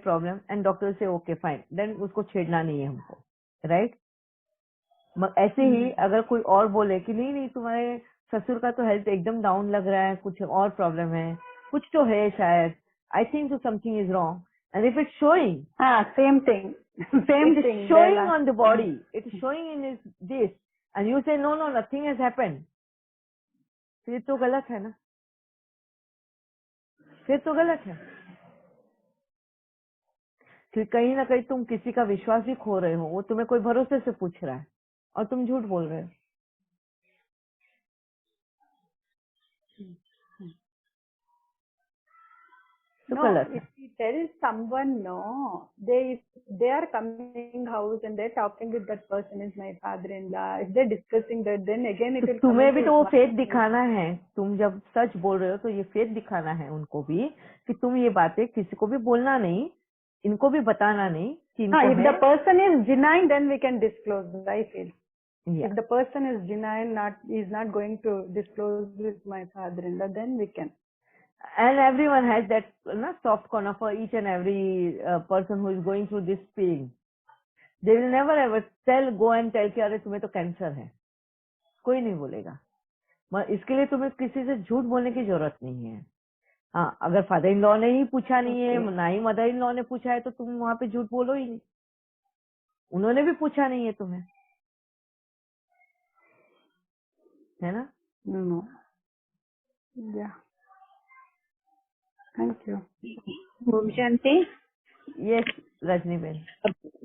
Problem and doctor से okay fine, then उसको छेड़ना नहीं है हमको, राइट? ऐसे ही अगर कोई और बोले कि नहीं नहीं तुम्हारे ससुर का तो हेल्थ एकदम डाउन लग रहा है, कुछ और प्रॉब्लम है, कुछ तो है शायद, I think something is wrong, and if it's showing same thing. Same it is thing. showing They'll on the ask. body, it is showing in his this, and you say no no nothing has happened, फिर तो गलत है ना, फिर तो गलत है। फिर कहीं ना कहीं तुम किसी का विश्वास ही खो रहे हो, वो तुम्हें कोई भरोसे से पूछ रहा है और तुम झूठ बोल रहे हो, तो No, गलत है। if you tell someone, no, they are coming house and they're talking with that person is my father-in-law. If they're discussing that, then again it तो will come तुम्हें भी into तो वो one. फेथ दिखाना है, तुम जब सच बोल रहे हो तो ये फेथ दिखाना है उनको भी कि तुम ये बातें किसी को भी बोलना नहीं, इनको भी बताना नहीं कि इनको If the person is denying, then we can disclose. I feel. Yeah. If the person is denying, is not going to disclose with my father-in-law, then we can. And everyone has that soft corner for each and every person who is going through this pain. They will never ever go and tell कि अरे तुम्हें तो cancer है, कोई नहीं बोलेगा। इसके लिए तुम्हें किसी से झूठ बोलने की जरूरत नहीं है। हाँ, अगर फादर इन लॉ ने ही पूछा नहीं है, ना ही मदर इन लॉ ने पूछा है, तो तुम वहां पे झूठ बोलो ही नहीं, उन्होंने भी पूछा नहीं है तुम्हें, है ना? No. Yeah. Thank you. Om Shanti. Yes Rajni ben.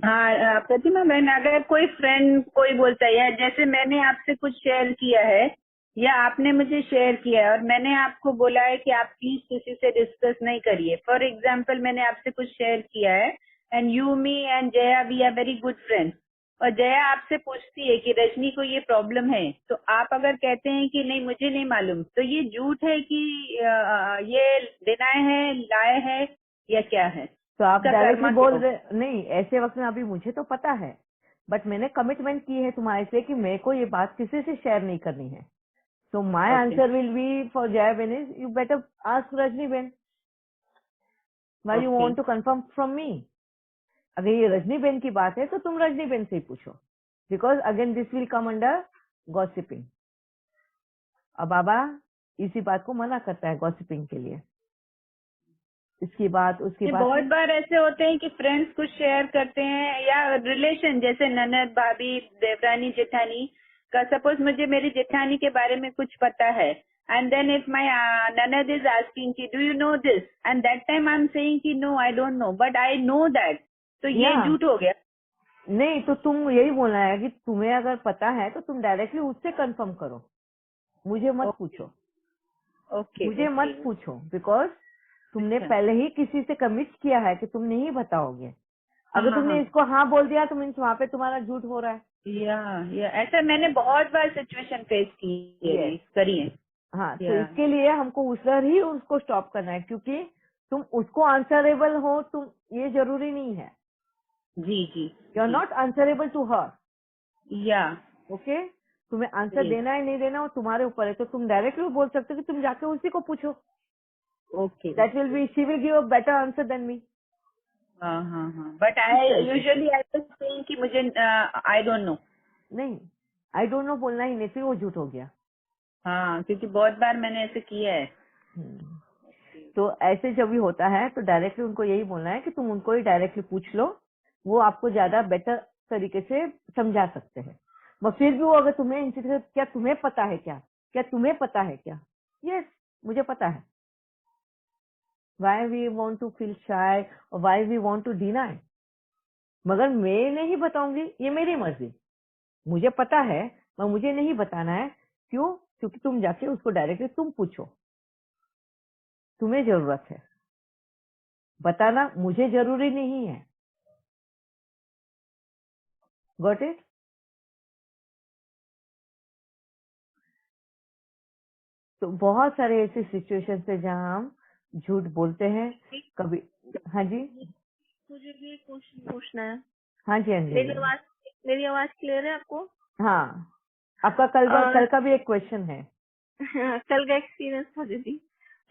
हाँ प्रतिमा बहन, अगर कोई फ्रेंड कोई बोलता है, जैसे मैंने आपसे कुछ शेयर किया है या आपने मुझे शेयर किया है और मैंने आपको बोला है कि आप प्लीज किसी से डिस्कस नहीं करिए। फॉर एग्जाम्पल मैंने आपसे कुछ शेयर किया है and you me and Jaya we are very good friends, और जया आपसे पूछती है कि रजनी को ये प्रॉब्लम है, तो आप अगर कहते हैं कि नहीं मुझे नहीं मालूम, तो ये झूठ है कि ये डिनाय है, लाए है या क्या है? तो आप डायरेक्टली बोल रहे नहीं, ऐसे वक्त में अभी मुझे तो पता है, बट मैंने कमिटमेंट की है तुम्हारे से कि मेरे को ये बात किसी से शेयर नहीं करनी है। So my answer will be for Jaya Ben is you better ask Rajni Ben. Why you want to confirm from me? अगर ये रजनी बेन की बात है तो तुम रजनी बेन से ही पूछो, because again this will come under gossiping. अब बाबा इसी बात को मना करता है गॉसिपिंग के लिए, इसकी बात उसकी बात। बहुत बार ऐसे होते हैं कि फ्रेंड्स कुछ शेयर करते हैं या रिलेशन, जैसे ननद भाभी देवरानी जेठानी का, सपोज मुझे मेरी जेठानी के बारे में कुछ पता है एंड देन इफ माय ननद इज आस्किंग कि do you know this, and that time I am saying कि no I don't know but I know that, तो ये झूठ हो गया? नहीं, तो तुम यही बोलना है कि तुम्हें अगर पता है तो तुम डायरेक्टली उससे कंफर्म करो, मुझे मत पूछो। मुझे मत पूछो, बिकॉज तुमने पहले ही किसी से कमिट किया है कि तुम नहीं बताओगे। अगर तुमने इसको हाँ बोल दिया तो मीन्स वहाँ पे तुम्हारा झूठ हो रहा है। या ऐसा मैंने बहुत बार सिचुएशन फेस करी है। हाँ, तो इसके लिए हमको उधर ही उसको स्टॉप करना है, क्योंकि तुम उसको आंसरेबल हो, तुम ये जरूरी नहीं है। जी जी, you are not answerable to her. या ओके, तुम्हें आंसर देना है नहीं देना वो तुम्हारे ऊपर है। तो तुम डायरेक्टली बोल सकते हो कि तुम जाके उसी को पूछो। Okay, that will be, she will give a better answer than me. हाँ, but I usually I was saying कि मुझे आई डोंट नो। नहीं, आई डोंट नो बोलना ही नहीं, फिर वो झूठ हो गया। हाँ, क्योंकि बहुत बार मैंने ऐसे किया है। तो ऐसे जब भी होता है तो डायरेक्टली उनको यही बोलना है कि तुम उनको ही डायरेक्टली पूछ लो, वो आपको ज्यादा बेटर तरीके से समझा सकते हैं। मगर फिर भी वो अगर तुम्हें इनसे क्या तुम्हें पता है क्या तुम्हें पता है क्या, यस मुझे पता है। Why we want to feel shy और why we want to deny, मगर मैं नहीं बताऊंगी, ये मेरी मर्जी। मुझे पता है मगर मुझे नहीं बताना है। क्यों? क्योंकि तुम जाके उसको डायरेक्टली तुम पूछो, तुम्हें जरूरत है बताना, मुझे जरूरी नहीं है। Got it? तो बहुत सारे ऐसे सिचुएशन है जहाँ हम झूठ बोलते हैं कभी। हाँ जी, मुझे भी एक क्वेश्चन पूछना है। हाँ जी, हाँ जी। मेरी आवाज क्लियर है आपको? हाँ, आपका कल का भी एक क्वेश्चन है। कल का एक्सपीरियंस था दीदी,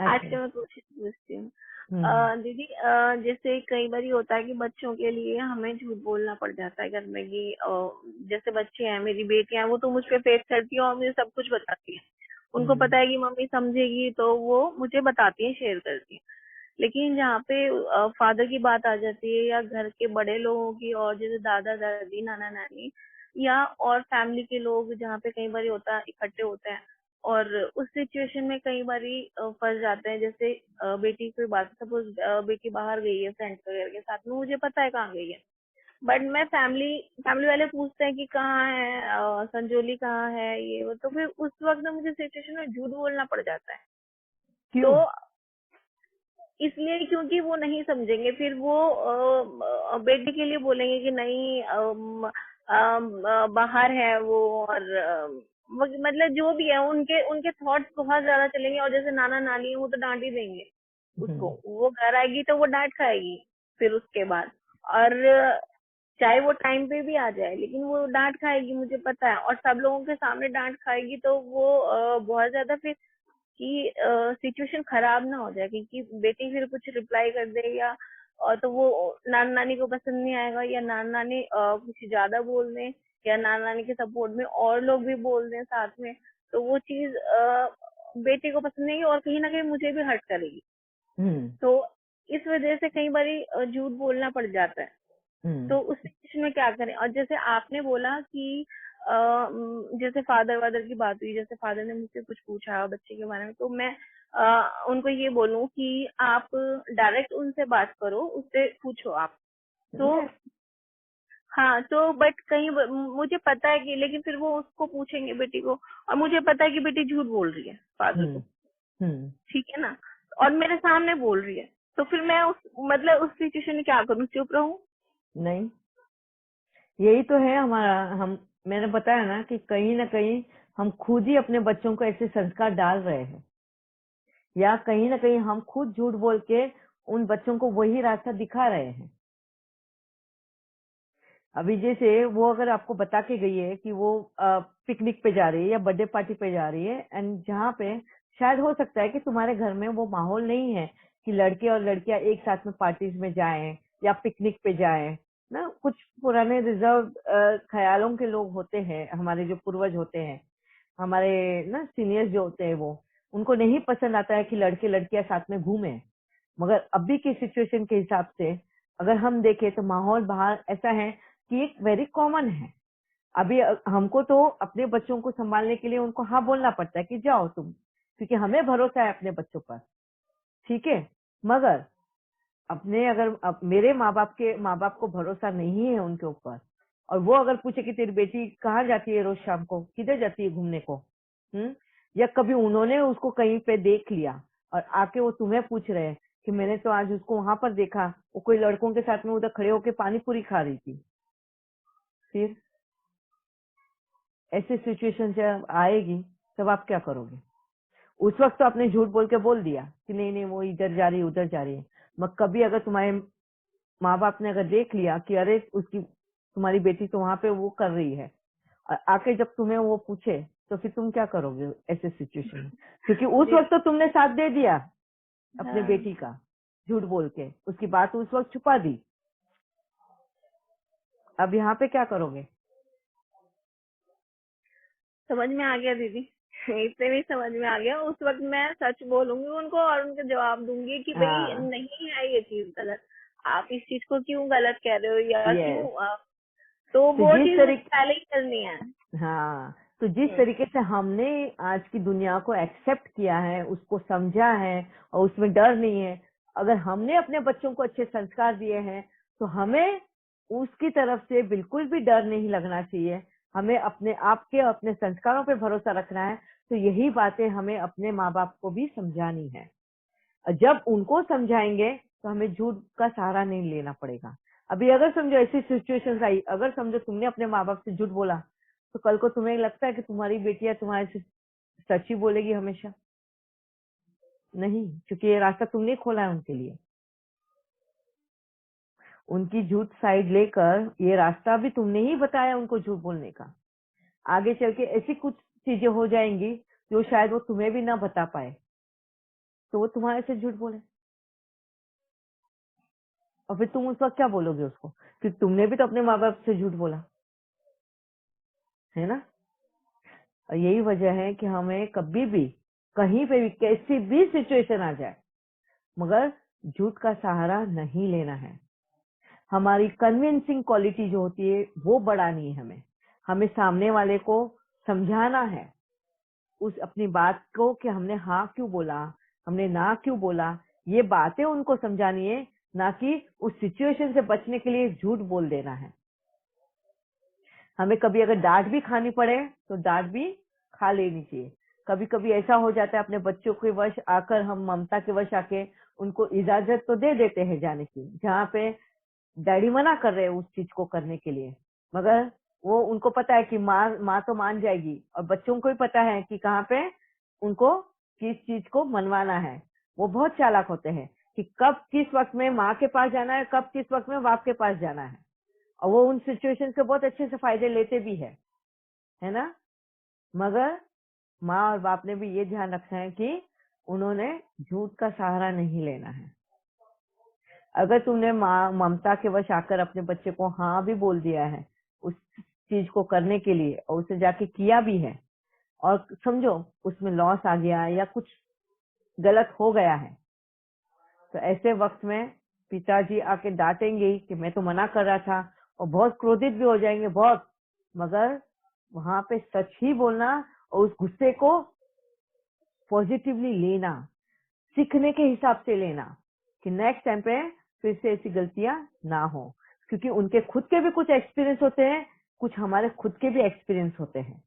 आज अच्छा। का मैं पूछती हूँ। दीदी जैसे कई बार होता है कि बच्चों के लिए हमें झूठ बोलना पड़ जाता है घर में कि जैसे बच्चे हैं, मेरी बेटियां हैं, वो तो मुझ पे फेस करती है और मुझे सब कुछ बताती है। उनको पता है कि मम्मी समझेगी तो वो मुझे बताती है, शेयर करती है। लेकिन जहाँ पे फादर की बात आ जाती है या घर के बड़े लोगों की, और जैसे दादा दादी नाना नानी या और फैमिली के लोग, जहाँ पे कई बार होता है इकट्ठे होते हैं और उस सिचुएशन में कई बार फंस जाते हैं। जैसे बेटी की बात, सपोज बेटी बाहर गई है फ्रेंड्स वगैरह के साथ में, मुझे पता है कहाँ गई है, बट मैं फैमिली फैमिली वाले पूछते हैं कि कहाँ है, संजोली कहाँ है, ये वो, तो फिर उस वक्त ना मुझे सिचुएशन में झूठ बोलना पड़ जाता है। क्यों? तो इसलिए क्योंकि वो नहीं समझेंगे, फिर वो बेटी के लिए बोलेंगे कि नहीं बाहर है वो, और मतलब जो भी है उनके उनके थॉट्स बहुत ज्यादा चलेंगे। और जैसे नाना नानी है, वो तो डांट ही देंगे उसको, वो घर आएगी तो वो डांट खाएगी फिर उसके बाद। और चाहे वो टाइम पे भी आ जाए, लेकिन वो डांट खाएगी, मुझे पता है। और सब लोगों के सामने डांट खाएगी तो वो बहुत ज्यादा फिर कि सिचुएशन खराब ना हो जाए, क्योंकि बेटी फिर कुछ रिप्लाई कर दे या तो वो नाना नानी को पसंद नहीं आएगा, या नाना नानी कुछ ज्यादा बोल दें, या नाना नानी के सपोर्ट में और लोग भी बोल दें साथ में, तो वो चीज बेटी को पसंद नहीं, और कहीं ना कहीं मुझे भी हर्ट करेगी। तो इस वजह से कई बार झूठ बोलना पड़ जाता है। तो उस सिचुएशन में क्या करें? और जैसे आपने बोला कि जैसे फादर वादर की बात हुई, जैसे फादर ने मुझसे कुछ पूछा बच्चे के बारे में, तो मैं उनको ये बोलूं कि आप डायरेक्ट उनसे बात करो, उससे पूछो आप। तो हाँ, तो बट कहीं मुझे पता है कि, लेकिन फिर वो उसको पूछेंगे बेटी को, और मुझे पता है कि बेटी झूठ बोल रही है फादर को, ठीक है ना, और मेरे सामने बोल रही है, तो फिर मैं उस सिचुएशन में क्या करूँ? चुप रहूं? नहीं, यही तो है हमारा। मैंने बताया ना कि कहीं ना कहीं हम खुद ही अपने बच्चों को ऐसे संस्कार डाल रहे हैं, या कहीं ना कहीं हम खुद झूठ बोल के उन बच्चों को वही रास्ता दिखा रहे हैं। अभी जैसे वो अगर आपको बता के गई है कि वो पिकनिक पे जा रही है या बर्थडे पार्टी पे जा रही है, एंड जहाँ पे शायद हो सकता है कि तुम्हारे घर में वो माहौल नहीं है कि लड़के और लड़कियां एक साथ में पार्टीज में जाएं या पिकनिक पे जाएं ना। कुछ पुराने रिजर्व ख्यालों के लोग होते हैं, हमारे जो पूर्वज होते हैं, हमारे ना सीनियर्स जो होते हैं, वो उनको नहीं पसंद आता है कि लड़के लड़कियां साथ में घूमें। मगर अभी की सिचुएशन के हिसाब से अगर हम देखें तो माहौल बाहर ऐसा है कि एक वेरी कॉमन है। अभी हमको तो अपने बच्चों को संभालने के लिए उनको हाँ बोलना पड़ता है कि जाओ तुम, क्योंकि हमें भरोसा है अपने बच्चों पर, ठीक है। मगर मेरे माँ बाप को भरोसा नहीं है उनके ऊपर, और वो अगर पूछे कि तेरी बेटी कहाँ जाती है रोज शाम को, किधर जाती है घूमने को, या कभी उन्होंने उसको कहीं पे देख लिया और आके वो तुम्हें पूछ रहे हैं कि मैंने तो आज उसको वहां पर देखा, वो कोई लड़कों के साथ में उधर खड़े होके पानी पूरी खा रही थी, फिर ऐसी सिचुएशन जब आएगी तब आप क्या करोगे? उस वक्त तो आपने झूठ बोल के बोल दिया कि नहीं नहीं वो इधर जा रही है उधर जा रही है, मगर कभी अगर तुम्हारे माँ बाप ने अगर देख लिया कि अरे तुम्हारी बेटी तो वहां पे वो कर रही है, और आके जब तुम्हें वो पूछे तो फिर तुम क्या करोगे ऐसे सिचुएशन में? क्योंकि उस वक्त तो तुमने साथ दे दिया अपने बेटी का, झूठ बोल के उसकी बात उस वक्त छुपा दी। अब यहाँ पे क्या करोगे? समझ में आ गया दीदी, इससे भी समझ में आ गया। उस वक्त मैं सच बोलूंगी उनको और उनको जवाब दूंगी कि भाई नहीं है ये चीज गलत, आप इस चीज को क्यों गलत कह रहे हो, या क्यों तो वो चीज पहले ही करनी है। हाँ, तो जिस तरीके से हमने आज की दुनिया को एक्सेप्ट किया है, उसको समझा है और उसमें डर नहीं है, अगर हमने अपने बच्चों को अच्छे संस्कार दिए हैं तो हमें उसकी तरफ से बिल्कुल भी डर नहीं लगना चाहिए। हमें अपने आप के अपने संस्कारों पे भरोसा रखना है। तो यही बातें हमें अपने माँ बाप को भी समझानी है। जब उनको समझाएंगे तो हमें झूठ का सहारा नहीं लेना पड़ेगा। अभी अगर समझो ऐसी सिचुएशंस आई, अगर समझो तुमने अपने माँ बाप से झूठ बोला, तो कल को तुम्हें लगता है कि तुम्हारी बेटियां तुम्हारे से सच ही बोलेगी हमेशा? नहीं, क्योंकि ये रास्ता तुमने खोला है उनके लिए। उनकी झूठ साइड लेकर ये रास्ता भी तुमने ही बताया उनको झूठ बोलने का। आगे चल के ऐसी कुछ चीजें हो जाएंगी जो शायद वो तुम्हें भी ना बता पाए, तो वो तुम्हारे से झूठ बोले। और फिर तुम उस वक्त क्या बोलोगे उसको, क्योंकि तुमने भी तो अपने माँ बाप से झूठ बोला है ना। और यही वजह है कि हमें कभी भी कहीं पे भी कैसी भी सिचुएशन आ जाए मगर झूठ का सहारा नहीं लेना है। हमारी कन्विंसिंग क्वालिटी जो होती है वो बढ़ानी है। हमें सामने वाले को समझाना है उस अपनी बात को कि हमने हाँ क्यों बोला, हमने ना क्यों बोला, ये बातें उनको समझानी है, ना कि उस सिचुएशन से बचने के लिए झूठ बोल देना है। हमें कभी अगर डांट भी खानी पड़े तो डांट भी खा लेनी चाहिए। कभी कभी ऐसा हो जाता है अपने बच्चों के वश आकर हम ममता के वश आके उनको इजाजत तो दे देते हैं जाने की, जहाँ पे डैडी मना कर रहे हैं उस चीज को करने के लिए, मगर वो उनको पता है कि माँ तो मान जाएगी, और बच्चों को भी पता है कि कहाँ पे उनको किस चीज को मनवाना है। वो बहुत चालाक होते हैं कि कब किस वक्त में माँ के पास जाना है, कब किस वक्त में बाप के पास जाना है, और वो उन सिचुएशन से बहुत अच्छे से फायदे लेते भी है ना। मगर माँ और बाप ने भी ये ध्यान रखना है कि उन्होंने झूठ का सहारा नहीं लेना है। अगर तुमने माँ ममता के वश आकर अपने बच्चे को हाँ भी बोल दिया है उस चीज को करने के लिए, और उसे जाके किया भी है, और समझो उसमें लॉस आ गया या कुछ गलत हो गया है, तो ऐसे वक्त में पिताजी आके डांटेंगे ही कि मैं तो मना कर रहा था, और बहुत क्रोधित भी हो जाएंगे बहुत, मगर वहां पे सच ही बोलना और उस गुस्से को पॉजिटिवली लेना, सीखने के हिसाब से लेना कि नेक्स्ट टाइम पे फिर से ऐसी गलतियां ना हो, क्योंकि उनके खुद के भी कुछ एक्सपीरियंस होते हैं, कुछ हमारे खुद के भी एक्सपीरियंस होते हैं।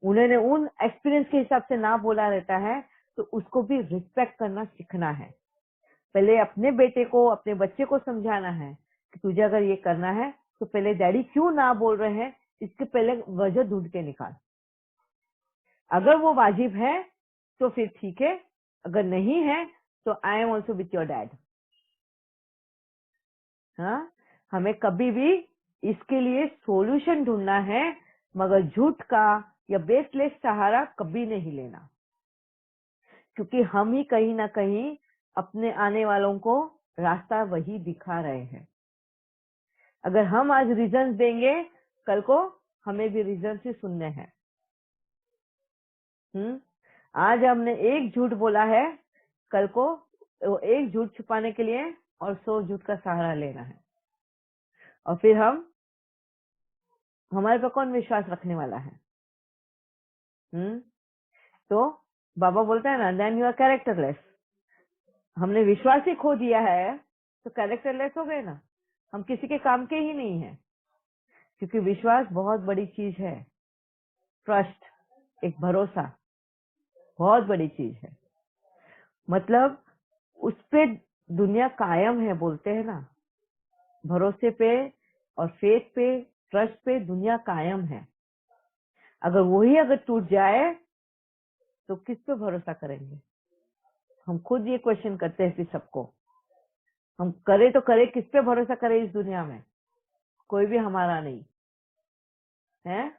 उन्होंने उन एक्सपीरियंस के हिसाब से ना बोला रहता है, तो उसको भी रिस्पेक्ट करना सीखना है। पहले अपने बेटे को, अपने बच्चे को समझाना है कि तुझे अगर ये करना है तो पहले डैडी क्यों ना बोल रहे हैं, इसके पहले वजह ढूंढ के निकाल। अगर वो वाजिब है तो फिर ठीक है, अगर नहीं है तो I am also with your dad. हाँ, हमें कभी भी इसके लिए सॉल्यूशन ढूंढना है, मगर झूठ का या बेसलेस सहारा कभी नहीं लेना, क्योंकि हम ही कहीं ना कहीं अपने आने वालों को रास्ता वही दिखा रहे हैं। अगर हम आज रीजन देंगे, कल को हमें भी रीजन से सुनने हैं। आज हमने एक झूठ बोला है, कल को वो एक झूठ छुपाने के लिए और 100 झूठ का सहारा लेना है, और फिर हमारे पर कौन विश्वास रखने वाला है। तो बाबा बोलता है ना, देन यू आर कैरेक्टरलेस। हमने विश्वास ही खो दिया है तो कैरेक्टरलेस हो गए ना, हम किसी के काम के ही नहीं है, क्योंकि विश्वास बहुत बड़ी चीज है। ट्रस्ट, एक भरोसा बहुत बड़ी चीज है। मतलब उस पे दुनिया कायम है, बोलते हैं ना, भरोसे पे और फेथ पे, ट्रस्ट पे दुनिया कायम है। अगर वही अगर टूट जाए तो किस पे भरोसा करेंगे। हम खुद ये क्वेश्चन करते हैं फिर सबको, हम करे तो करे, किस पे भरोसा करें इस दुनिया में, कोई भी हमारा नहीं है।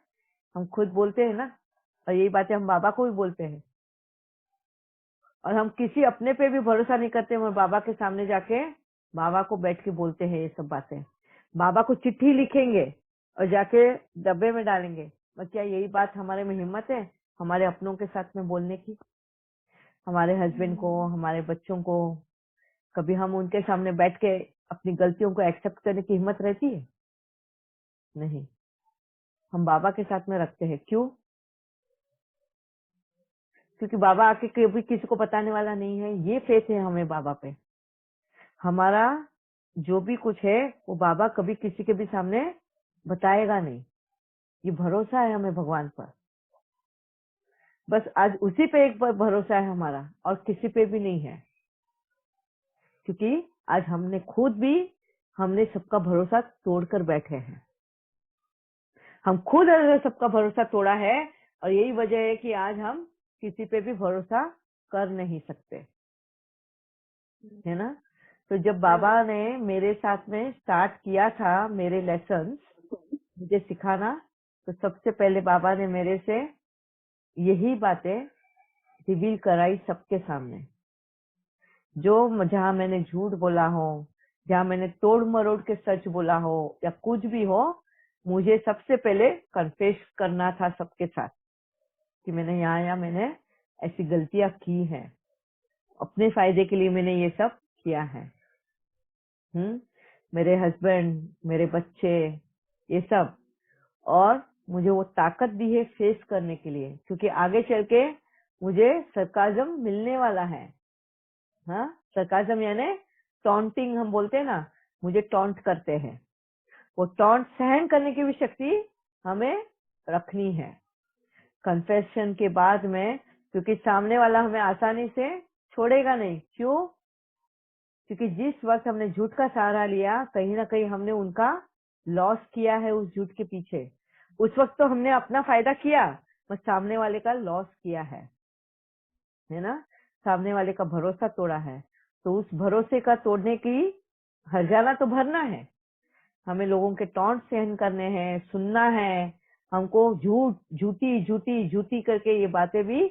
हम खुद बोलते हैं ना, और यही बातें हम बाबा को भी बोलते हैं, और हम किसी अपने पे भी भरोसा नहीं करते, और बाबा के सामने जाके बाबा को बैठ के बोलते हैं ये सब बातें। बाबा को चिट्ठी लिखेंगे और जाके डब्बे में डालेंगे, और क्या यही बात हमारे में हिम्मत है हमारे अपनों के साथ में बोलने की, हमारे हस्बैंड को, हमारे बच्चों को? कभी हम उनके सामने बैठ के अपनी गलतियों को एक्सेप्ट करने की हिम्मत रहती है? नहीं। हम बाबा के साथ में रखते हैं। क्यों? क्योंकि बाबा आके कभी किसी को बताने वाला नहीं है। ये फेथ है हमें बाबा पे। हमारा जो भी कुछ है वो बाबा कभी किसी के भी सामने बताएगा नहीं। ये भरोसा है हमें भगवान पर। बस आज उसी पे एक भरोसा है हमारा, और किसी पे भी नहीं है, क्योंकि आज हमने सबका भरोसा तोड़कर बैठे हैं। हम खुद अगर सबका भरोसा तोड़ा है, और यही वजह है कि आज हम किसी पे भी भरोसा कर नहीं सकते, है ना। तो जब बाबा ने मेरे साथ में स्टार्ट किया था मेरे लेसन्स मुझे सिखाना, तो सबसे पहले बाबा ने मेरे से यही बातें रिवील कराई सबके सामने। जहाँ मैंने झूठ बोला हो जहाँ मैंने तोड़ मरोड़ के सच बोला हो या कुछ भी हो, मुझे सबसे पहले कन्फेस करना था सबके साथ कि मैंने यहाँ मैंने ऐसी गलतियां की हैं, अपने फायदे के लिए मैंने ये सब किया है। मेरे हस्बैंड, मेरे बच्चे, ये सब, और मुझे वो ताकत दी है फेस करने के लिए, क्योंकि आगे चल के मुझे सरकाजम मिलने वाला है। हाँ, सरकाजम यानी टॉन्टिंग हम बोलते हैं ना, मुझे टॉन्ट करते हैं, वो टॉन्ट सहन करने की भी शक्ति हमें रखनी है कन्फेशन के बाद में, क्योंकि सामने वाला हमें आसानी से छोड़ेगा नहीं। क्यों? क्योंकि जिस वक्त हमने झूठ का सहारा लिया, कहीं ना कहीं हमने उनका लॉस किया है उस झूठ के पीछे। उस वक्त तो हमने अपना फायदा किया, पर सामने वाले का लॉस किया है ना, सामने वाले का भरोसा तोड़ा है। तो उस भरोसे का तोड़ने की हर्जाना तो भरना है, हमें लोगों के टॉन्ट सहन करने हैं, सुनना है, हमको झूठी झूठी झूठी करके ये बातें भी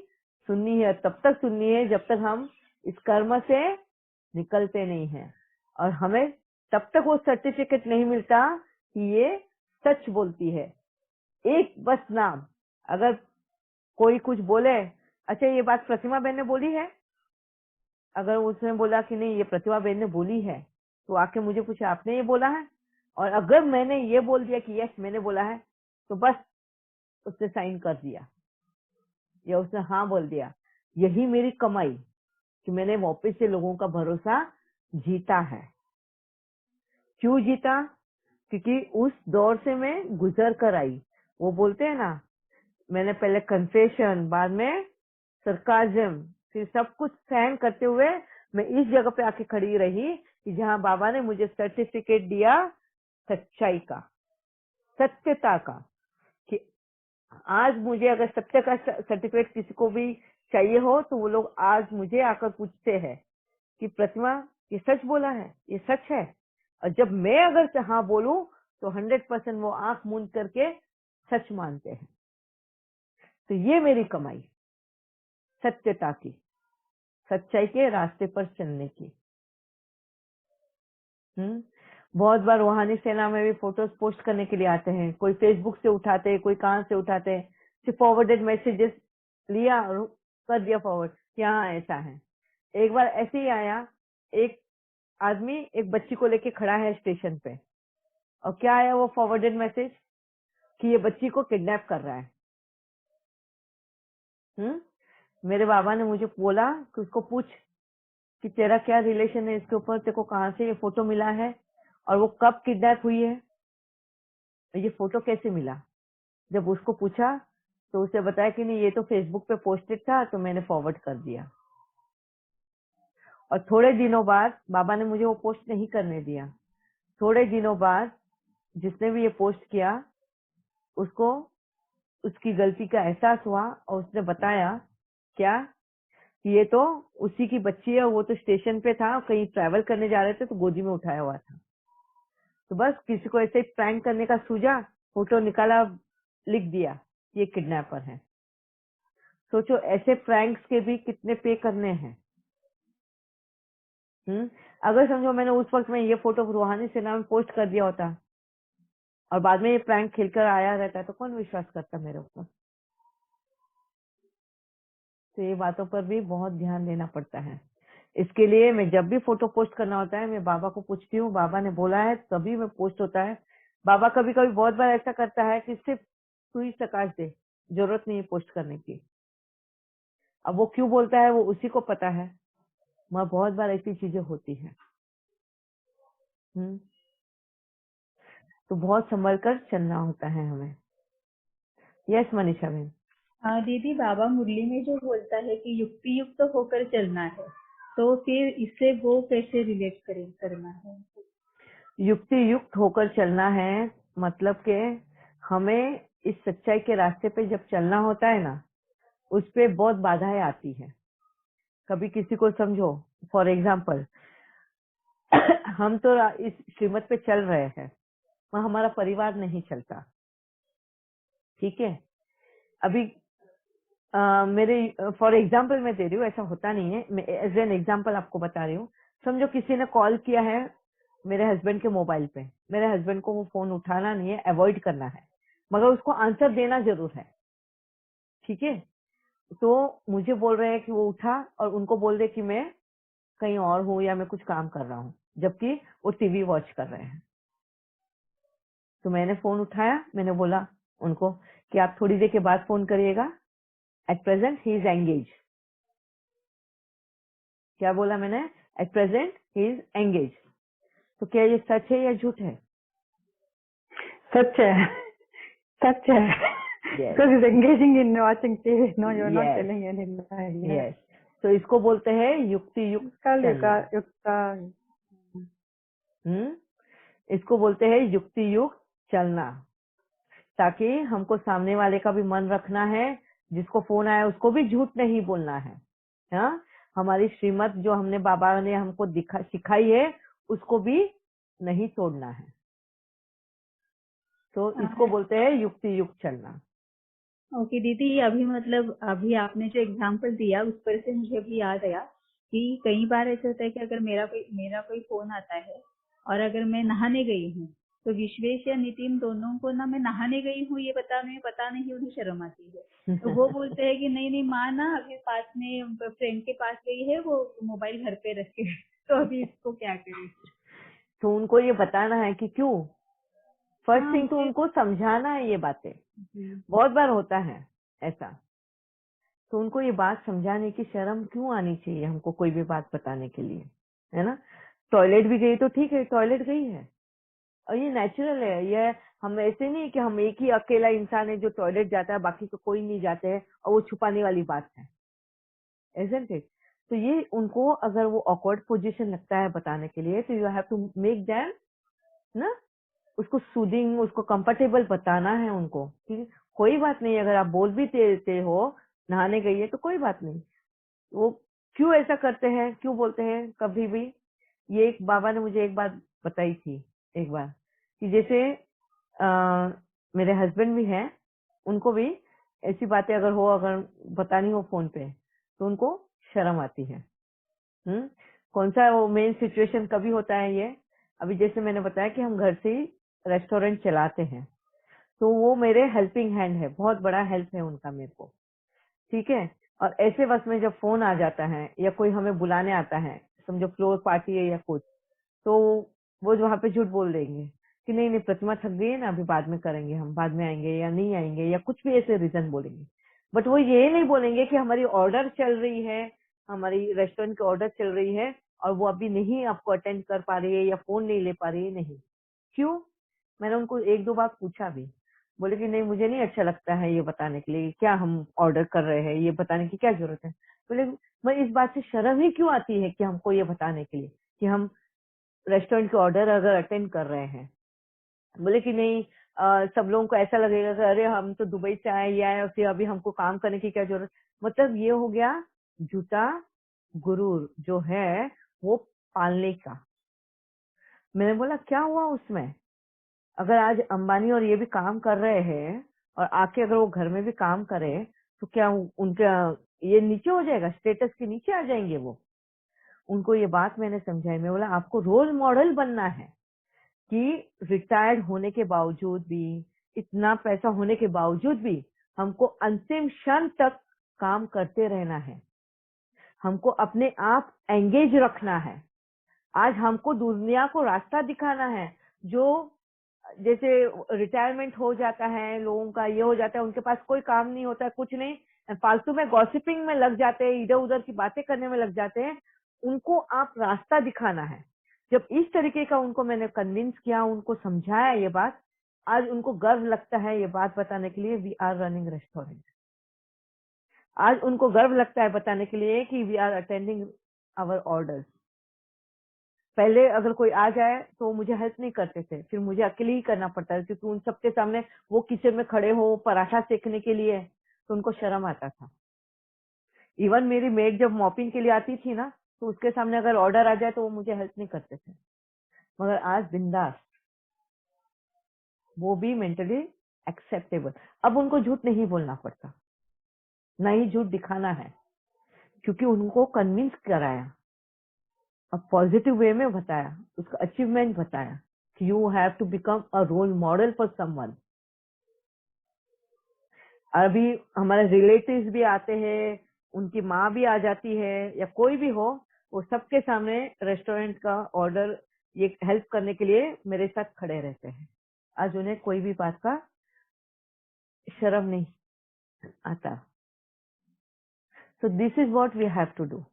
सुननी है, तब तक सुननी है जब तक हम इस कर्म से निकलते नहीं हैं, और हमें तब तक वो सर्टिफिकेट नहीं मिलता कि ये सच बोलती है। एक बस नाम, अगर कोई कुछ बोले, अच्छा ये बात प्रतिमा बहन ने बोली है, अगर उसने बोला कि नहीं ये प्रतिमा बहन ने बोली है, तो आके मुझे पूछे आपने ये बोला है, और अगर मैंने ये बोल दिया कि यस मैंने बोला है, तो बस उसने साइन कर दिया या उसने हाँ बोल दिया। यही मेरी कमाई कि मैंने वापस से लोगों का भरोसा जीता है। क्यों जीता? क्योंकि उस दौर से मैं गुजर कर आई। वो बोलते हैं ना, मैंने पहले कन्फेशन, बाद में सरकाजम, फिर सब कुछ सहन करते हुए मैं इस जगह पे आके खड़ी रही कि जहाँ बाबा ने मुझे सर्टिफिकेट दिया सच्चाई का, सत्यता का, कि आज मुझे अगर सत्य का सर्टिफिकेट किसी को भी चाहिए हो, तो वो लोग आज मुझे आकर पूछते हैं कि प्रतिमा ये सच बोला है, ये सच है। और जब मैं अगर हाँ बोलूं तो 100% वो आंख मूंद करके सच मानते हैं। तो ये मेरी कमाई, सत्यता की, सच्चाई के रास्ते पर चलने की। बहुत बार रूहानी सेना में भी फोटोज पोस्ट करने के लिए आते हैं, कोई फेसबुक से उठाते हैं, कोई कहाँ से उठाते हैं, सिर्फ फॉरवर्डेड मैसेजेस लिया और कर दिया फॉरवर्ड कि हाँ ऐसा है। एक बार ऐसे ही आया, एक आदमी एक बच्ची को लेके खड़ा है स्टेशन पे, और क्या आया वो फॉरवर्डेड मैसेज कि ये बच्ची को किडनैप कर रहा है। मेरे बाबा ने मुझे बोला कि उसको पूछ कि तेरा क्या रिलेशन है इसके ऊपर, तेरे को कहाँ से ये फोटो मिला है, और वो कब किडनैप हुई है, ये फोटो कैसे मिला। जब उसको पूछा तो उसे बताया कि नहीं ये तो फेसबुक पे पोस्टेड था, तो मैंने फॉरवर्ड कर दिया। और थोड़े दिनों बाद बाबा ने मुझे वो पोस्ट नहीं करने दिया। थोड़े दिनों बाद जिसने भी ये पोस्ट किया, उसको उसकी गलती का एहसास हुआ, और उसने बताया क्या कि ये तो उसी की बच्ची है, वो तो स्टेशन पे था, कहीं ट्रैवल करने जा रहे थे तो गोदी में उठाया हुआ था। तो बस किसी को ऐसे प्रैंक करने का सूझा, फोटो निकाला, लिख दिया ये किडनैपर है। सोचो ऐसे प्रैंक्स के भी कितने पे करने हैं। अगर समझो मैंने उस वक्त में ये फोटो रूहानी सेना में पोस्ट कर दिया होता और बाद में ये प्रैंक खिलकर आया रहता, तो कौन विश्वास करता मेरे ऊपर। तो ये बातों पर भी बहुत ध्यान देना पड़ता है। इसके लिए मैं जब भी फोटो पोस्ट करना होता है, मैं बाबा को पूछती हूँ, बाबा ने बोला है तभी मैं पोस्ट होता है। बाबा कभी कभी बहुत बार ऐसा करता है कि सिर्फ तू ही प्रकाश दे, जरूरत नहीं है पोस्ट करने की। अब वो क्यों बोलता है वो उसी को पता है, मगर बहुत बार ऐसी चीजें होती हैं। तो बहुत संभल कर चलना होता है हमें। यस मनीषा बहन। दीदी, बाबा मुरली में जो बोलता है कि युक्ति युक्त होकर चलना है, तो फिर इससे वो कैसे रिलेट करना है? युक्ति युक्त होकर चलना है मतलब के हमें इस सच्चाई के रास्ते पे जब चलना होता है ना, उस पे बहुत बाधाएं आती है। कभी किसी को समझो, फॉर एग्जाम्पल हम तो इस श्रीमत पे चल रहे हैं, वहां हमारा परिवार नहीं चलता, ठीक है। अभी मेरे फॉर एग्जाम्पल मैं दे रही हूँ, ऐसा होता नहीं है, मैं एज एन एग्जाम्पल आपको बता रही हूँ। समझो किसी ने कॉल किया है मेरे हस्बैंड के मोबाइल पे, मेरे हस्बैंड को वो फोन उठाना नहीं है, अवॉइड करना है, मगर उसको आंसर देना जरूर है, ठीक है। तो मुझे बोल रहे हैं कि वो उठा और उनको बोल दे कि मैं कहीं और हूँ या मैं कुछ काम कर रहा हूँ, जबकि वो टीवी वॉच कर रहे हैं। तो मैंने फोन उठाया, मैंने बोला उनको कि आप थोड़ी देर के बाद फोन करिएगा, at present he is engage. क्या बोला मैंने? At present he is engage. तो क्या ये सच है या झूठ है? सच है, सच है। Yes. Because he's engaging in watching TV. No, you're not Yes. telling any lie. Yes. Yes. तो इसको बोलते हैं युक्ति युक्त कल चलना। युक्ता इसको बोलते हैं युक्ति युक्त चलना, ताकि हमको सामने वाले का भी मन रखना है, जिसको फोन आया उसको भी झूठ नहीं बोलना है। हाँ, हमारी श्रीमत जो हमने बाबा ने हमको सिखाई है उसको भी नहीं तोड़ना है। तो इसको बोलते हैं युक्ति युक्त चलना। ओके दीदी, अभी मतलब अभी आपने जो एग्जांपल दिया उस पर से मुझे अभी याद आया कि कई बार ऐसा होता है कि अगर मेरा कोई फोन आता है और अगर मैं नहाने गई हूँ तो विश्वेश या नितिन दोनों को ना मैं नहाने गई हूँ ये पता नहीं उन्हें शर्म आती है। तो वो बोलते हैं कि नहीं माँ ना अभी पास में फ्रेंड के पास गई है, वो मोबाइल घर पे रख के। तो अभी इसको क्या करें? तो उनको ये बताना है कि क्यों। फर्स्ट थिंग तो उनको समझाना है ये बातें। बहुत बार होता है ऐसा, तो उनको ये बात समझाने की शर्म क्यों आनी चाहिए हमको कोई भी बात बताने के लिए, है ना। टॉयलेट भी गई तो ठीक है, टॉयलेट गई है और ये नेचुरल है। ये हम ऐसे नहीं कि हम एक ही अकेला इंसान है जो टॉयलेट जाता है, बाकी तो कोई नहीं जाते हैं और वो छुपाने वाली बात है, isn't it? तो ये उनको अगर वो ऑकवर्ड पोजीशन लगता है बताने के लिए, तो you have to make them ना, उसको सूदिंग, उसको कंफर्टेबल बताना है उनको कि कोई बात नहीं, अगर आप बोल भी देते हो नहाने गई है तो कोई बात नहीं। वो क्यों ऐसा करते हैं, क्यों बोलते हैं कभी भी। ये एक बाबा ने मुझे एक बात बताई थी एक बार कि जैसे मेरे हस्बैंड भी हैं, उनको भी ऐसी बातें अगर बतानी हो फोन पे तो उनको शर्म आती है। कौन सा वो मेन सिचुएशन कभी होता है ये, अभी जैसे मैंने बताया कि हम घर से ही रेस्टोरेंट चलाते हैं, तो वो मेरे हेल्पिंग हैंड है, बहुत बड़ा हेल्प है उनका मेरे को, ठीक है। और ऐसे वक्त में जब फोन आ जाता है या कोई हमें बुलाने आता है, समझो फ्लोर पार्टी है या कुछ, तो वो वहां पे झूठ बोल देंगे कि नहीं प्रतिमा थक गई है ना, अभी बाद में करेंगे, हम बाद में आएंगे या नहीं आएंगे या कुछ भी ऐसे रीजन बोलेंगे। बट वो ये नहीं बोलेंगे कि हमारी ऑर्डर चल रही है, हमारी रेस्टोरेंट की ऑर्डर चल रही है और वो अभी नहीं आपको अटेंड कर पा रही है या फोन नहीं ले पा रही है। नहीं, क्यों? मैंने उनको एक दो बार पूछा भी, बोले कि नहीं मुझे नहीं अच्छा लगता है ये बताने के लिए, क्या हम ऑर्डर कर रहे हैं ये बताने की क्या जरूरत है। बोले मैं इस बात से शर्म ही क्यों आती है कि हमको ये बताने के लिए कि हम रेस्टोरेंट के ऑर्डर अगर अटेंड कर रहे हैं। बोले कि नहीं सब लोगों को ऐसा लगेगा कि अरे हम तो दुबई से आए, ये आए और फिर अभी हमको काम करने की क्या जरूरत। मतलब ये हो गया झूठा गुरूर जो है वो पालने का। मैंने बोला क्या हुआ उसमें, अगर आज अंबानी और ये भी काम कर रहे हैं और आके अगर वो घर में भी काम करे तो क्या उनका ये नीचे हो जाएगा, स्टेटस के नीचे आ जाएंगे वो। उनको ये बात मैंने समझाई। मैं बोला आपको रोल मॉडल बनना है कि रिटायर्ड होने के बावजूद भी, इतना पैसा होने के बावजूद भी हमको अंतिम क्षण तक काम करते रहना है, हमको अपने आप एंगेज रखना है। आज हमको दुनिया को रास्ता दिखाना है। जो जैसे रिटायरमेंट हो जाता है लोगों का, ये हो जाता है, उनके पास कोई काम नहीं होता, कुछ नहीं, फालतू में गॉसिपिंग में लग जाते हैं, इधर उधर की बातें करने में लग जाते हैं। उनको आप रास्ता दिखाना है। जब इस तरीके का उनको मैंने कन्विंस किया, उनको समझाया ये बात, आज उनको गर्व लगता है ये बात बताने के लिए वी आर रनिंग रेस्टोरेंट। आज उनको गर्व लगता है बताने के लिए कि we are attending our orders. पहले अगर कोई आ जाए तो मुझे हेल्प नहीं करते थे, फिर मुझे अकेले ही करना पड़ता था क्योंकि उन सबके सामने वो किचन में खड़े हो पराठा सेकने के लिए, तो उनको शर्म आता था। इवन मेरी मेड जब मॉपिंग के लिए आती थी ना, तो उसके सामने अगर ऑर्डर आ जाए तो वो मुझे हेल्प नहीं करते थे। मगर आज बिंदास, वो भी मेंटली एक्सेप्टेबल। अब उनको झूठ नहीं बोलना पड़ता, ना ही झूठ दिखाना है, क्योंकि उनको कन्विंस कराया अब पॉजिटिव वे में बताया, उसका अचीवमेंट बताया कि you have to become a role model for someone. अभी हमारे रिलेटिव्स भी आते हैं, उनकी माँ भी आ जाती है या कोई भी हो, वो सबके सामने रेस्टोरेंट का ऑर्डर ये हेल्प करने के लिए मेरे साथ खड़े रहते हैं। आज उन्हें कोई भी बात का शर्म नहीं आता। So this is what we have to do,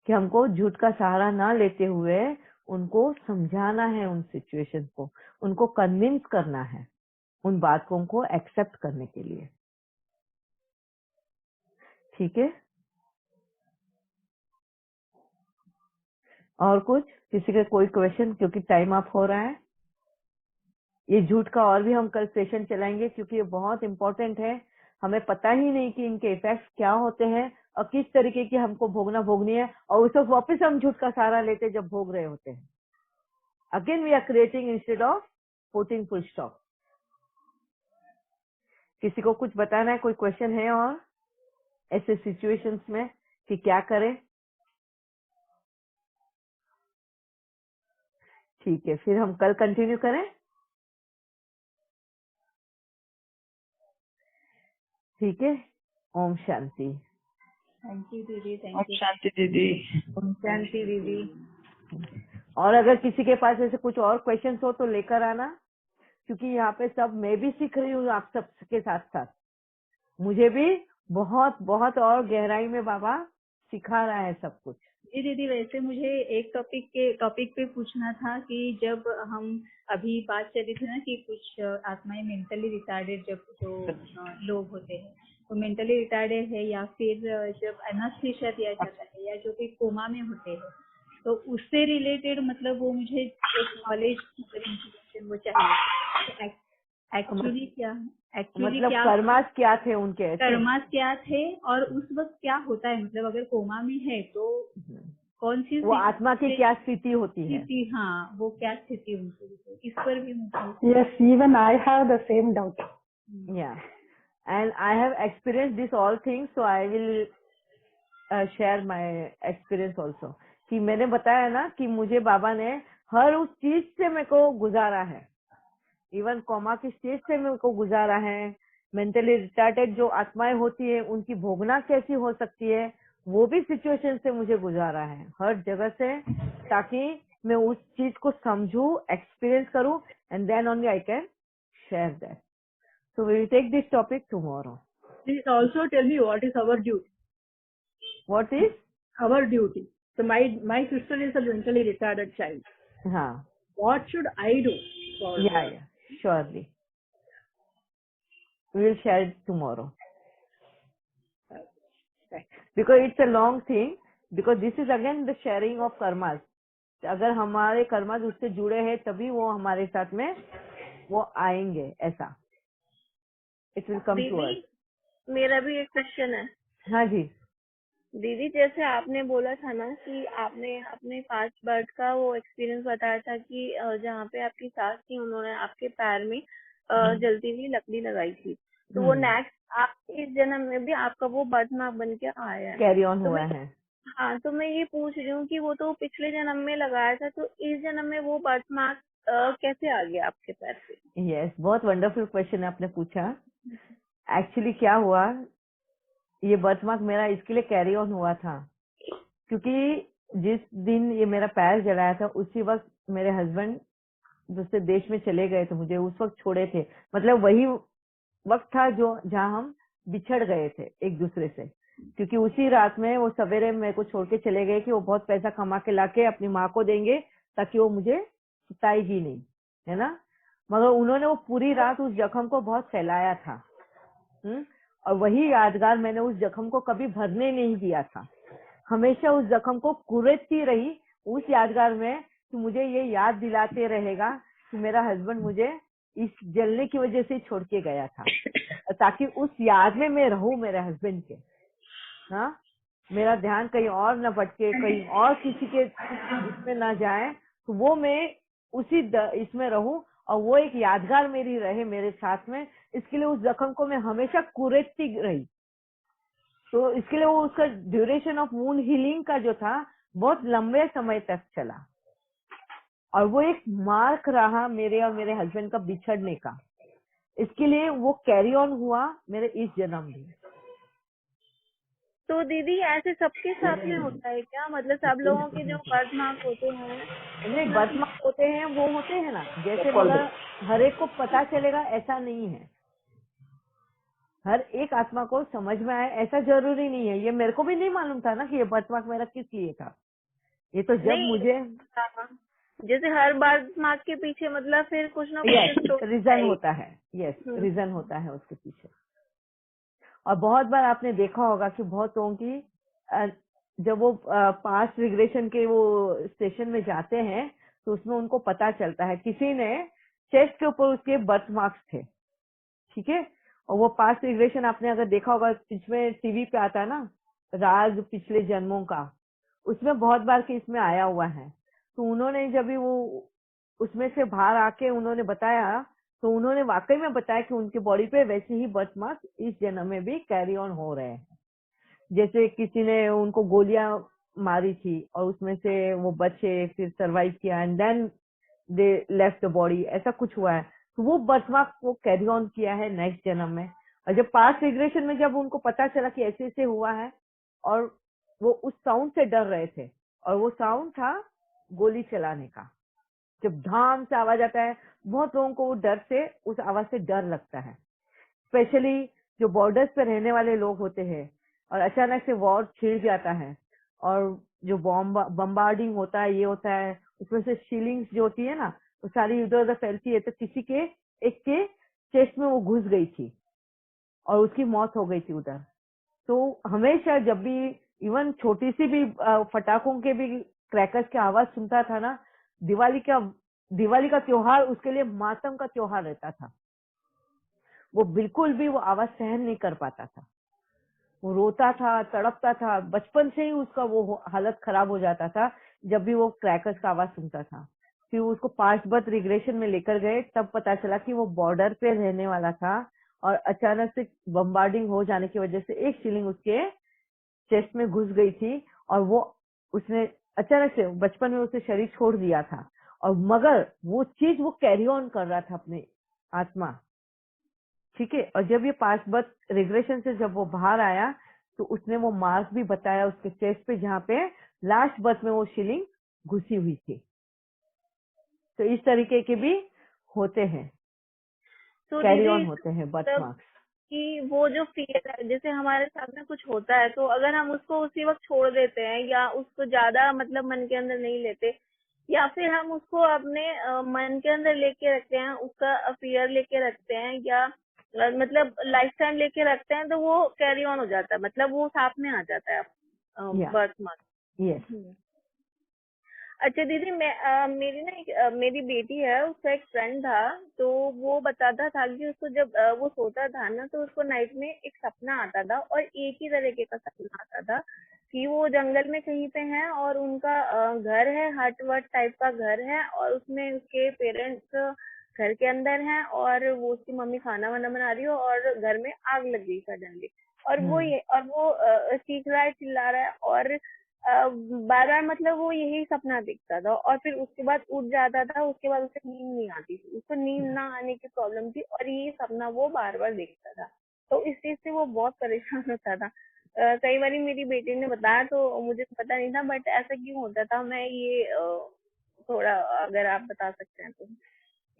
कि हमको झूठ का सहारा ना लेते हुए उनको समझाना है, उन सिचुएशन को उनको कन्विंस करना है उन बातों को एक्सेप्ट करने के लिए। ठीक है, और कुछ किसी का कोई क्वेश्चन? क्योंकि टाइम अप हो रहा है। ये झूठ का और भी हम कल सेशन चलाएंगे, क्योंकि ये बहुत इंपॉर्टेंट है। हमें पता ही नहीं कि इनके इफेक्ट्स क्या होते हैं और किस तरीके की हमको भोगनी है, और उस वक्त वापस हम झूठ का सहारा लेते जब भोग रहे होते हैं। Again we are creating instead of putting full stop. किसी को कुछ बताना है? कोई क्वेश्चन है और ऐसे सिचुएशंस में कि क्या करें? ठीक है, फिर हम कल कंटिन्यू करें। ठीक है, ओम शांति। थैंक यू दीदी, ओम थैंक यू। शांति दीदी। ओम शांति दीदी। और अगर किसी के पास ऐसे कुछ और क्वेश्चंस हो तो लेकर आना, क्योंकि यहाँ पे सब मैं भी सीख रही हूँ आप सबके साथ साथ। मुझे भी बहुत बहुत और गहराई में बाबा सिखा रहा है सब कुछ। जी दीदी, वैसे मुझे एक टॉपिक पे पूछना था कि जब हम अभी बात चली थी ना कि कुछ आत्माएं मेंटली रिटार्डेड जो लोग होते हैं, वो मेंटली रिटार्डेड है या फिर जब एनास्थीसिया दिया जाता है या जो भी कोमा में होते हैं, तो उससे रिलेटेड मतलब वो मुझे एक नॉलेज वो चाहिए। एक्चुअली क्या मतलब कर्मास क्या थे उनके ऐसे? कर्मास क्या थे और उस वक्त क्या होता है, मतलब अगर कोमा में है तो कौन सी वो आत्मा की क्या स्थिति होती है? हाँ, वो क्या स्थिति उनकी, इस पर भी मुझे। Yes, even I have the same doubt. Yeah, and I have experienced this all things, so I will share my experience also. कि मैंने बताया ना कि मुझे बाबा ने हर उस चीज से मेरे को गुजारा है, इवन कोमा की स्टेज से मेरे को गुजारा है। मेंटली रिटार्डेड जो आत्माएं होती है उनकी भोगना कैसी हो सकती है, वो भी सिचुएशन से मुझे गुजारा है हर जगह से, ताकि मैं उस चीज को समझूं, एक्सपीरियंस करूं, and then only I can share that. So we will take this topic tomorrow. Please also tell me what is our duty. What is Our duty. So my sister is a mentally retarded child. हाँ, What should I do for her? yeah, surely we will share it tomorrow, because it's a long thing, because this is again the sharing of karmas. अगर हमारे karmas उससे जुड़े हैं तभी वो हमारे साथ में वो आएंगे, ऐसा it will come to us. दीदी मेरा भी एक क्वेश्चन है। हाँ जी दीदी, जैसे आपने बोला था ना कि आपने अपने पास्ट बर्थ का वो एक्सपीरियंस बताया था कि जहाँ पे आपकी सास थी उन्होंने आपके पैर में जलती हुई लकड़ी लगाई थी, तो वो नेक्स्ट आपके इस जन्म में भी आपका वो बर्थ मार्क बन के आया है, कैरी ऑन हुआ है। हाँ, तो मैं ये पूछ रही हूँ कि वो तो पिछले जन्म में लगाया था, तो इस जन्म में वो बर्थ मार्क कैसे आ गया आपके पैर पे? यस, बहुत वंडरफुल क्वेश्चन आपने पूछा। एक्चुअली क्या हुआ, ये बर्थ मार्क मेरा इसके लिए कैरी ऑन हुआ था क्योंकि जिस दिन ये मेरा पैर जलाया था उसी वक्त मेरे हस्बैंड दूसरे देश में चले गए थे, मुझे उस वक्त छोड़े थे। मतलब वही वक्त था जो जहाँ हम बिछड़ गए थे एक दूसरे से, क्योंकि उसी रात में वो सवेरे मेरे को छोड़ के चले गए कि वो बहुत पैसा कमा के लाके अपनी माँ को देंगे ताकि वो मुझे सताएगी नहीं, है ना। मगर उन्होंने वो पूरी रात उस जख्म को बहुत फैलाया था, और वही यादगार मैंने उस जख्म को कभी भरने नहीं दिया था, हमेशा उस जख्म को कुरेदती रही उस यादगार में कि मुझे ये याद दिलाते रहेगा कि मेरा हस्बैंड मुझे इस जलने की वजह से छोड़ के गया था, ताकि उस याद में मैं रहूं मेरे हस्बैंड के। हाँ, मेरा ध्यान कहीं और न भटके, कहीं और किसी के इसमें ना जाए, तो वो मैं उसी इसमें रहूं और वो एक यादगार मेरी रहे मेरे साथ में। इसके लिए उस जख्म को मैं हमेशा कुरेदती रही। तो इसके लिए वो उसका ड्यूरेशन ऑफ वुंड हीलिंग का जो था बहुत लंबे समय तक चला और वो एक मार्क रहा मेरे और मेरे हस्बैंड का बिछड़ने का। इसके लिए वो कैरी ऑन हुआ मेरे इस जन्म में। तो दीदी ऐसे सबके साथ में होता है क्या? मतलब सब लोगों के जो बर्थ मार्क होते हैं, नहीं, बर्थ मार्क होते हैं वो होते हैं ना, जैसे मगर हर एक को पता चलेगा ऐसा नहीं है। हर एक आत्मा को समझ में आए ऐसा जरूरी नहीं है। ये मेरे को भी नहीं मालूम था ना कि ये बर्थ मार्क मेरा किस लिए था। ये तो जब नहीं, मुझे हाँ, जैसे हर बर्थ मार्क के पीछे मतलब फिर कुछ ना कुछ रीजन होता है। यस, रीजन होता है उसके पीछे। और बहुत बार आपने देखा होगा कि बहुत लोगों की जब वो पास्ट रिग्रेशन के वो स्टेशन में जाते हैं तो उसमें उनको पता चलता है। किसी ने चेस्ट के ऊपर उसके बर्थ मार्क्स थे, ठीक है, और वो पास्ट रिग्रेशन आपने अगर देखा होगा, पिछले टीवी पे आता है ना राज पिछले जन्मों का, उसमें बहुत बार के इसमें आया हुआ है। तो उन्होंने जब भी वो उसमें से बाहर आके उन्होंने बताया तो उन्होंने वाकई में बताया कि उनकी बॉडी पे वैसे ही बर्थ मार्क्स इस जन्म में भी कैरी ऑन हो रहे हैं। जैसे किसी ने उनको गोलियां मारी थी और उसमें से वो बचे, फिर सरवाइव किया and then they left the body, ऐसा कुछ हुआ है। तो वो बर्थ मार्क वो कैरी ऑन किया है नेक्स्ट जन्म में। और जब पास्ट रिग्रेशन में जब उनको पता चला कि ऐसे ऐसे हुआ है और वो उस साउंड से डर रहे थे, और वो साउंड था गोली चलाने का। जब धाम से आवाज आता है, बहुत लोगों को वो डर से, उस आवाज से डर लगता है। स्पेशली जो बॉर्डर्स पे रहने वाले लोग होते हैं और अचानक से वॉर छिड़ जाता है और जो बम्बार्डिंग होता है, ये होता है, उसमें से शीलिंग्स जो होती है ना वो सारी इधर उधर फैलती है। तो किसी के एक के चेस्ट में वो घुस गई थी और उसकी मौत हो गई थी उधर। तो हमेशा जब भी इवन छोटी सी भी फटाकों के भी क्रैकर्स की आवाज सुनता था ना, दिवाली का त्योहार उसके लिए मातम का त्योहार रहता था। वो बिल्कुल भी वो आवाज सहन नहीं कर पाता था, वो रोता था, तड़पता था। बचपन से ही उसका वो हालत खराब हो जाता था जब भी वो क्रैकर्स का आवाज सुनता था। फिर उसको पास्ट बर्थ रिग्रेशन में लेकर गए, तब पता चला कि वो बॉर्डर पे रहने वाला था और अचानक से बम्बार्डिंग हो जाने की वजह से एक शीलिंग उसके चेस्ट में घुस गई थी और वो उसने अचानक से बचपन में उसे शरीर छोड़ दिया था। और मगर वो चीज वो कैरी ऑन कर रहा था अपने आत्मा, ठीक है। और जब ये पास्ट बर्थ रिग्रेशन से जब वो बाहर आया तो उसने वो मार्क भी बताया उसके चेस्ट पे, जहाँ पे लास्ट बर्थ में वो शीलिंग घुसी हुई थी। तो इस तरीके के भी होते हैं, तो कैरी दीदी ऑन होते हैं बर्थ मार्क्स। कि वो जो फियर है, जैसे हमारे साथ में कुछ होता है तो अगर हम उसको उसी वक्त छोड़ देते हैं या उसको ज्यादा मतलब मन के अंदर नहीं लेते, या फिर हम उसको अपने मन के अंदर लेके रखते हैं, उसका फियर लेके रखते हैं, या मतलब लाइफ टाइम लेके रखते हैं, तो वो कैरी ऑन हो जाता है, मतलब वो साथ में आ जाता है बर्थ मार्क। यस। अच्छा दीदी, मेरी ना मेरी बेटी है, उसका एक फ्रेंड था, तो वो बताता था कि उसको जब वो सोता था ना तो उसको नाइट में एक सपना आता था और एक ही तरीके का सपना आता था कि वो जंगल में कहीं पे है और उनका घर है, हट वट टाइप का घर है, और उसमें उसके पेरेंट्स घर के अंदर हैं और वो उसकी मम्मी खाना वाना बना रही हो और घर में आग लग गई सडनली, और वो चीख रहा है, चिल्ला रहा है, और बार बार मतलब वो यही सपना दिखता था और फिर उसके बाद उठ जाता था। उसके बाद उसे नींद नहीं आती थी, उसको नींद ना आने की प्रॉब्लम थी और ये सपना वो बार बार देखता था। तो इस चीज से वो बहुत परेशान होता था। कई बार मेरी बेटी ने बताया तो मुझे पता नहीं था, बट ऐसा क्यों होता था, मैं ये थोड़ा अगर आप बता सकते हैं तो।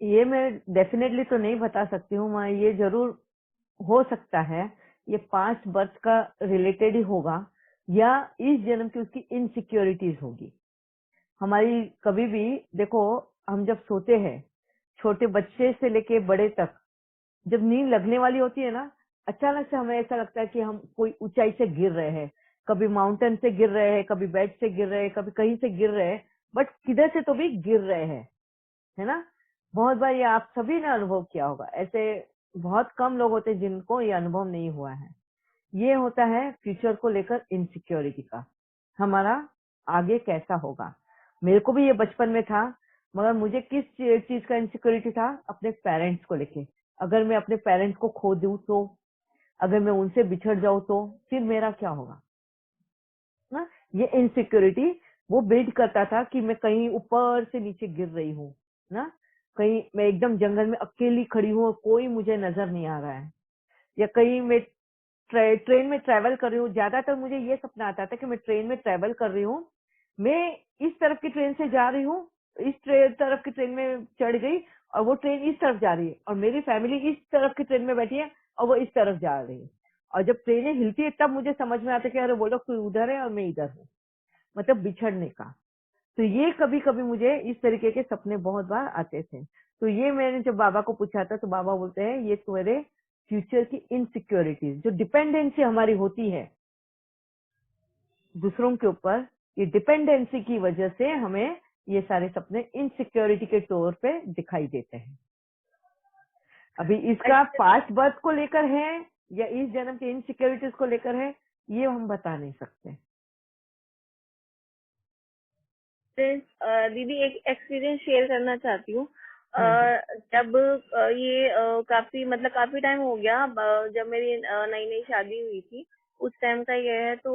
ये मैं डेफिनेटली तो नहीं बता सकती हूँ, मैं ये जरूर हो सकता है ये पास्ट बर्थ का रिलेटेड ही होगा या इस जन्म की उसकी इनसिक्योरिटीज होगी। हमारी कभी भी देखो, हम जब सोते हैं, छोटे बच्चे से लेके बड़े तक, जब नींद लगने वाली होती है ना, अचानक से हमें ऐसा लगता है कि हम कोई ऊंचाई से गिर रहे हैं, कभी माउंटेन से गिर रहे हैं, कभी बेड से गिर रहे हैं, कभी कहीं से गिर रहे हैं, बट किधर से तो भी गिर रहे हैं, है ना। बहुत बार ये आप सभी ने अनुभव किया होगा। ऐसे बहुत कम लोग होते हैं जिनको ये अनुभव नहीं हुआ है। ये होता है फ्यूचर को लेकर इनसिक्योरिटी का, हमारा आगे कैसा होगा। मेरे को भी ये बचपन में था, मगर मुझे किस चीज का इनसिक्योरिटी था, अपने पेरेंट्स को लेके। अगर मैं अपने पेरेंट्स को खो दूं तो, अगर मैं उनसे बिछड़ जाऊं तो फिर मेरा क्या होगा ना। ये इनसिक्योरिटी वो बिल्ड करता था कि मैं कहीं ऊपर से नीचे गिर रही हूँ ना, कहीं मैं एकदम जंगल में अकेली खड़ी हूँ और कोई मुझे नजर नहीं आ रहा है, या कहीं मैं ट्रेन में ट्रेवल कर रही हूँ। ज्यादातर मुझे ये सपना आता था कि मैं ट्रेन में ट्रेवल कर रही हूँ, मैं इस तरफ की ट्रेन से जा रही हूँ, इस तरफ की ट्रेन में चढ़ गई और वो ट्रेन इस तरफ जा रही है, और मेरी फैमिली इस तरफ की ट्रेन में बैठी है और वो इस तरफ जा रही है। और जब ट्रेनें हिलती है तब मुझे समझ में आता है कि अरे वो लोग कोई उधर है और मैं इधर हूँ, मतलब बिछड़ने का। तो ये कभी कभी मुझे इस तरीके के सपने बहुत बार आते थे। तो ये मैंने जब बाबा को पूछा था तो बाबा बोलते हैं ये तुम्हारे फ्यूचर की इनसिक्योरिटीज, जो डिपेंडेंसी हमारी होती है दूसरों के ऊपर, ये डिपेंडेंसी की वजह से हमें ये सारे सपने इनसिक्योरिटी के तौर पे दिखाई देते हैं। अभी इसका पास्ट बर्थ को लेकर है या इस जन्म के इनसिक्योरिटीज को लेकर है, ये हम बता नहीं सकते। दीदी एक एक्सपीरियंस शेयर करना चाहती हूँ। जब ये काफी टाइम हो गया, जब मेरी नई नई शादी हुई थी उस टाइम का ये है। तो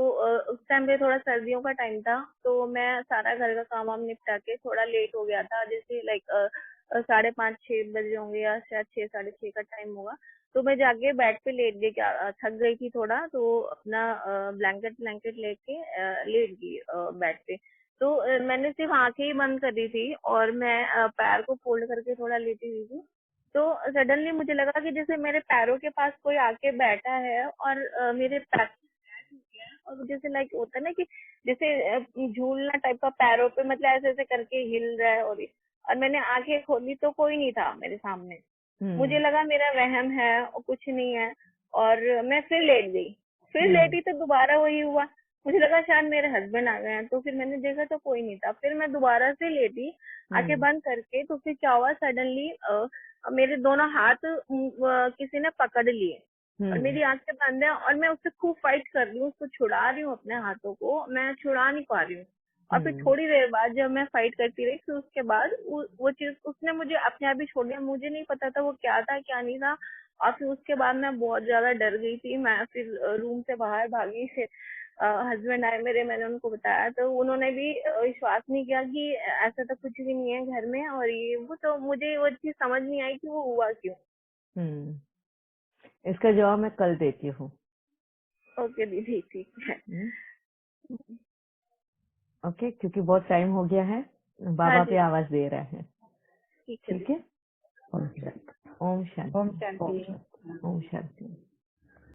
उस टाइम पे थोड़ा सर्दियों का टाइम था, तो मैं सारा घर का काम वाम निपटा के थोड़ा लेट हो गया था, जैसे लाइक 5:30-6 बजे होंगे या शायद 6, 6:30 का टाइम होगा। तो मैं जाके बेड पे लेट गई, थक गई थी थोड़ा, तो अपना ब्लैंकेट लेके लेट गई बेड पे। तो मैंने सिर्फ आंखें ही बंद करी थी और मैं पैर को फोल्ड करके थोड़ा लेटी हुई थी। तो सडनली मुझे लगा कि जैसे मेरे पैरों के पास कोई आके बैठा है और मेरे पैर और जैसे लाइक होता है ना कि जैसे झूलना टाइप का पैरों पे, मतलब ऐसे ऐसे करके हिल रहा है। और मैंने आंखें खोली तो कोई नहीं था मेरे सामने। मुझे लगा मेरा वहम है और कुछ नहीं है, और मैं फिर लेट गई। फिर लेटी तो दोबारा वही हुआ, मुझे लगा शायद मेरे हस्बैंड आ गए हैं। तो फिर मैंने देखा तो कोई नहीं था। फिर मैं दोबारा से लेटी आंखें बंद करके, तो फिर क्या हुआ, सडनली मेरे दोनों हाथ किसी ने पकड़ लिए और मेरी आंखें बंद है और मैं उससे खूब फाइट कर रही हूँ, उसको छुड़ा रही हूँ, अपने हाथों को मैं छुड़ा नहीं पा रही हूँ। और फिर थोड़ी देर बाद जब मैं फाइट करती रही, फिर उसके बाद वो चीज उसने मुझे अपने आप ही छोड़ दिया। मुझे नहीं पता था वो क्या था क्या नहीं था। और फिर उसके बाद मैं बहुत ज्यादा डर गई थी। मैं फिर रूम से बाहर भागी, फिर हस्बैंड आए मेरे, मैंने उनको बताया तो उन्होंने भी विश्वास नहीं किया कि ऐसा तो कुछ भी नहीं है घर में, और ये वो। तो मुझे वो चीज समझ नहीं आई कि वो हुआ क्यों। इसका जवाब मैं कल देती हूँ। ओके दीदी, ठीक है। ओके, क्योंकि बहुत टाइम हो गया है, बाबा पे आवाज दे रहा है। ठीक है। ओम शांति। ओम शांति। ओम शांति।